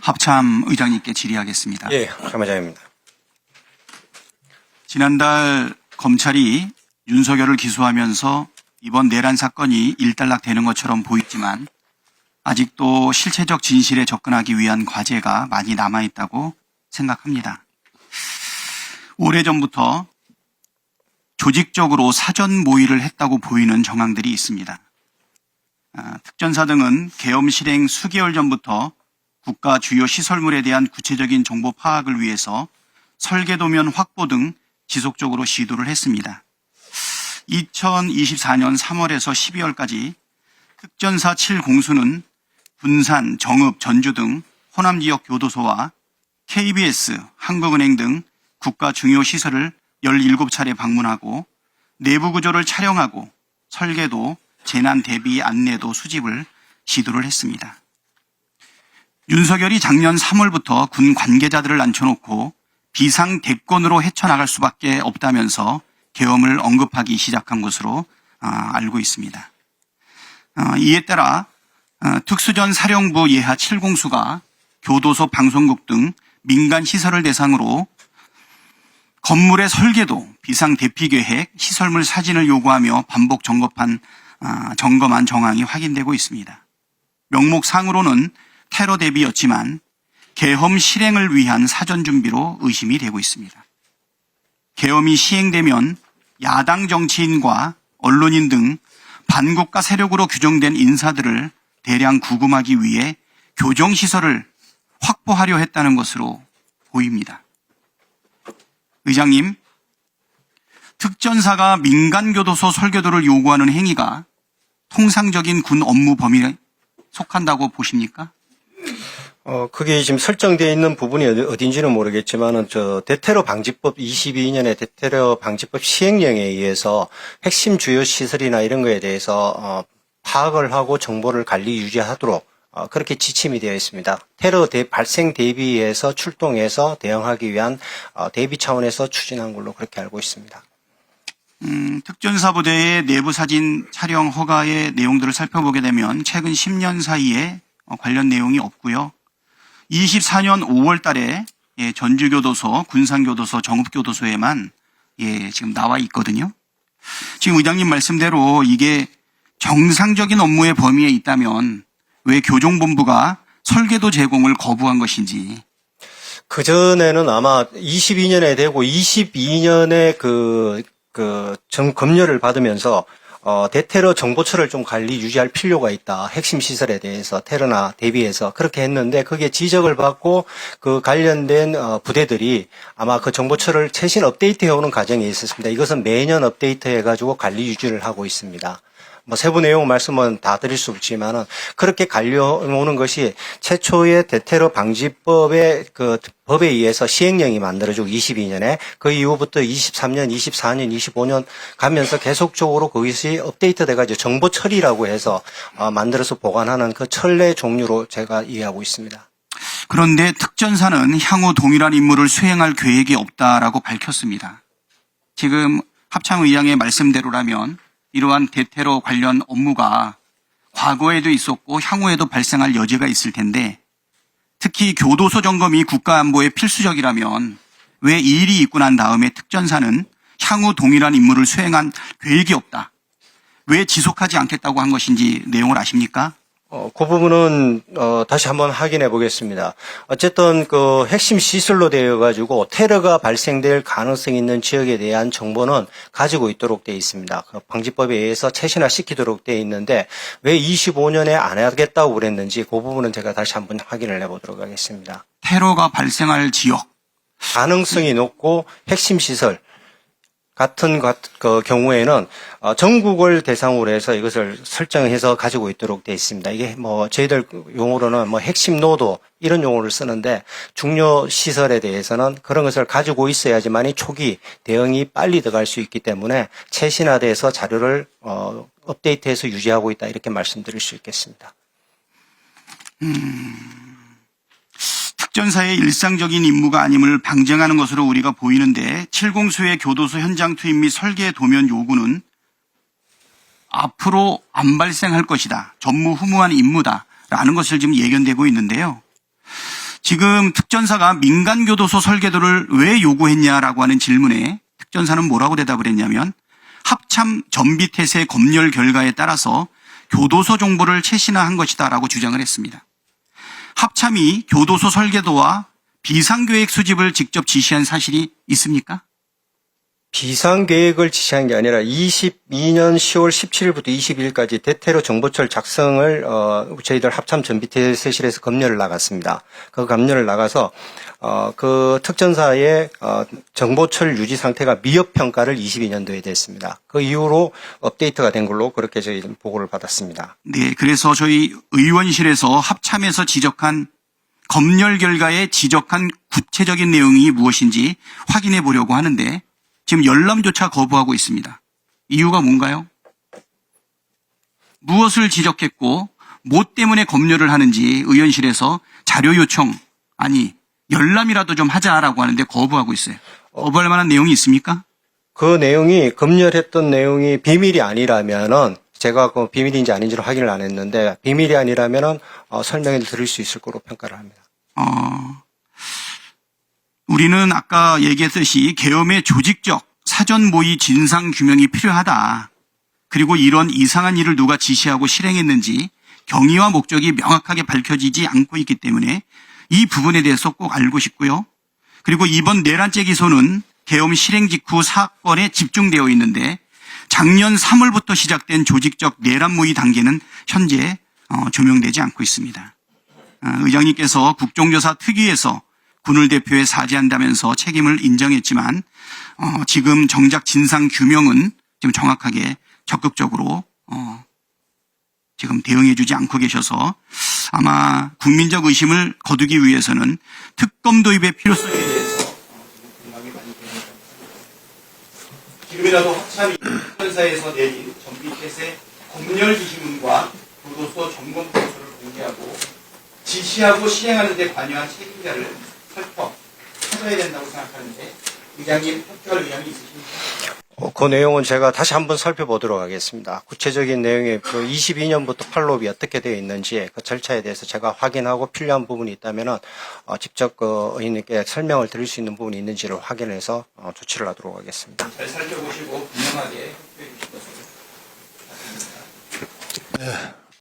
합참 의장님께 질의하겠습니다. 예, 합참 의장입니다. 지난달 검찰이 윤석열을 기소하면서 이번 내란 사건이 일단락되는 것처럼 보이지만 아직도 실체적 진실에 접근하기 위한 과제가 많이 남아있다고 생각합니다. 오래전부터 조직적으로 사전 모의를 했다고 보이는 정황들이 있습니다. 특전사 등은 계엄 실행 수개월 전부터 국가 주요 시설물에 대한 구체적인 정보 파악을 위해서 설계도면 확보 등 지속적으로 시도를 했습니다. 2024년 3월에서 12월까지 특전사 7공수는 군산, 정읍, 전주 등 호남 지역 교도소와 KBS, 한국은행 등 국가 중요 시설을 17차례 방문하고 내부 구조를 촬영하고 설계도, 재난 대비 안내도 수집을 시도를 했습니다. 윤석열이 작년 3월부터 군 관계자들을 앉혀놓고 비상 대권으로 헤쳐나갈 수밖에 없다면서 계엄을 언급하기 시작한 것으로 알고 있습니다. 이에 따라 특수전 사령부 예하 7공수가 교도소, 방송국 등 민간 시설을 대상으로 건물의 설계도, 비상 대피 계획, 시설물 사진을 요구하며 반복 점검한 정황이 확인되고 있습니다. 명목상으로는 테러 대비였지만 계엄 실행을 위한 사전 준비로 의심이 되고 있습니다. 계엄이 시행되면 야당 정치인과 언론인 등 반국가 세력으로 규정된 인사들을 대량 구금하기 위해 교정시설을 확보하려 했다는 것으로 보입니다. 의장님, 특전사가 민간교도소 설계도를 요구하는 행위가 통상적인 군 업무 범위에 속한다고 보십니까? 그게 지금 설정되어 있는 부분이 어딘지는 모르겠지만은 대테러 방지법 22년의 대테러 방지법 시행령에 의해서 핵심 주요 시설이나 이런 거에 대해서 파악을 하고 정보를 관리 유지하도록 그렇게 지침이 되어 있습니다. 테러 발생 대비해서 출동해서 대응하기 위한 대비 차원에서 추진한 걸로 그렇게 알고 있습니다. 특전사 부대의 내부 사진 촬영 허가의 내용들을 살펴보게 되면 최근 10년 사이에 관련 내용이 없고요. 24년 5월 달에 전주교도소, 군산교도소, 정읍교도소에만 지금 나와 있거든요. 지금 의장님 말씀대로 이게 정상적인 업무의 범위에 있다면 왜 교정본부가 설계도 제공을 거부한 것인지. 그전에는 아마 22년에 되고 22년에 검열을 받으면서 대테러 정보처를 좀 관리 유지할 필요가 있다. 핵심 시설에 대해서 테러나 대비해서 그렇게 했는데 그게 지적을 받고 그 관련된 부대들이 아마 그 정보처를 최신 업데이트해 오는 과정이 있었습니다. 이것은 매년 업데이트해 가지고 관리 유지를 하고 있습니다. 세부 내용 말씀은 다 드릴 수 없지만은 그렇게 갈려오는 것이 최초의 대테러 방지법의 법에 의해서 시행령이 만들어지고 22년에 그 이후부터 23년, 24년, 25년 가면서 계속적으로 그것이 업데이트돼 가지고 정보 처리라고 해서 만들어서 보관하는 그 처리의 종류로 제가 이해하고 있습니다. 그런데 특전사는 향후 동일한 임무를 수행할 계획이 없다라고 밝혔습니다. 지금 합참의장의 말씀대로라면 이러한 대테러 관련 업무가 과거에도 있었고 향후에도 발생할 여지가 있을 텐데 특히 교도소 점검이 국가안보에 필수적이라면 왜 이 일이 있고 난 다음에 특전사는 향후 동일한 임무를 수행한 계획이 없다. 왜 지속하지 않겠다고 한 것인지 내용을 아십니까? 그 부분은 다시 한번 확인해 보겠습니다. 어쨌든 그 핵심 시설로 되어 가지고 테러가 발생될 가능성이 있는 지역에 대한 정보는 가지고 있도록 되어 있습니다. 그 방지법에 의해서 최신화시키도록 되어 있는데 왜 25년에 안 하겠다고 그랬는지 그 부분은 제가 다시 한번 확인을 해 보도록 하겠습니다. 테러가 발생할 지역. 가능성이 높고 핵심 시설 같은 경우에는 전국을 대상으로 해서 이것을 설정해서 가지고 있도록 되어 있습니다. 이게 저희들 용어로는 핵심 노도 이런 용어를 쓰는데 중요 시설에 대해서는 그런 것을 가지고 있어야지만이 초기 대응이 빨리 들어갈 수 있기 때문에 최신화돼서 자료를 업데이트해서 유지하고 있다 이렇게 말씀드릴 수 있겠습니다. 특전사의 일상적인 임무가 아님을 방증하는 것으로 우리가 보이는데 7공수의 교도소 현장 투입 및 설계 도면 요구는 앞으로 안 발생할 것이다. 전무후무한 임무다라는 것을 지금 예견되고 있는데요. 지금 특전사가 민간교도소 설계도를 왜 요구했냐라고 하는 질문에 특전사는 뭐라고 대답을 했냐면 합참 전비태세 검열 결과에 따라서 교도소 정보를 최신화한 것이다라고 주장을 했습니다. 합참이 교도소 설계도와 비상계획 수집을 직접 지시한 사실이 있습니까? 비상계획을 지시한 게 아니라 22년 10월 17일부터 22일까지 대테러 정보철 작성을 저희들 합참 전비태세실에서 검열을 나갔습니다. 그 검열을 나가서 그 특전사의 정보철 유지 상태가 미흡 평가를 22년도에 됐습니다. 그 이후로 업데이트가 된 걸로 그렇게 저희 보고를 받았습니다. 네, 그래서 저희 의원실에서 합참에서 지적한 검열 결과에 지적한 구체적인 내용이 무엇인지 확인해 보려고 하는데 지금 열람조차 거부하고 있습니다. 이유가 뭔가요? 무엇을 지적했고 뭐 때문에 검열을 하는지 의원실에서 자료 요청 아니 열람이라도 좀 하자라고 하는데 거부하고 있어요. 거부할 만한 내용이 있습니까? 그 내용이 검열했던 내용이 비밀이 아니라면은 제가 그 비밀인지 아닌지를 확인을 안 했는데 비밀이 아니라면은 설명을 드릴 수 있을 거로 평가를 합니다. 우리는 아까 얘기했듯이 계엄의 조직적 사전 모의 진상 규명이 필요하다. 그리고 이런 이상한 일을 누가 지시하고 실행했는지 경위와 목적이 명확하게 밝혀지지 않고 있기 때문에 이 부분에 대해서 꼭 알고 싶고요. 그리고 이번 내란죄 기소는 계엄 실행 직후 사건에 집중되어 있는데 작년 3월부터 시작된 조직적 내란 모의 단계는 현재 조명되지 않고 있습니다. 의장님께서 국정조사 특위에서 군을 대표해 사죄한다면서 책임을 인정했지만 지금 정작 진상 규명은 지금 정확하게 적극적으로 지금 대응해주지 않고 계셔서 아마 국민적 의심을 거두기 위해서는 특검 도입의 필요성에 대해서 공감이 많이 됩니다. 지금이라도 합참이 특전사에서 내린 전비태세 검열 지시문과 교도소 점검 보고서를 공개하고 지시하고 실행하는 데 관여한 책임자를 찾아야 된다고 생각하는데 의장님 협조할 의향이 있으십니까? 그 내용은 제가 다시 한번 살펴보도록 하겠습니다. 구체적인 내용이 22년부터 팔로업이 어떻게 되어 있는지 그 절차에 대해서 제가 확인하고 필요한 부분이 있다면은 직접 그 의원님께 설명을 드릴 수 있는 부분이 있는지를 확인해서 조치를 하도록 하겠습니다. 잘 살펴보시고 분명하게 협조해 주실 것을 바랍니다. 네.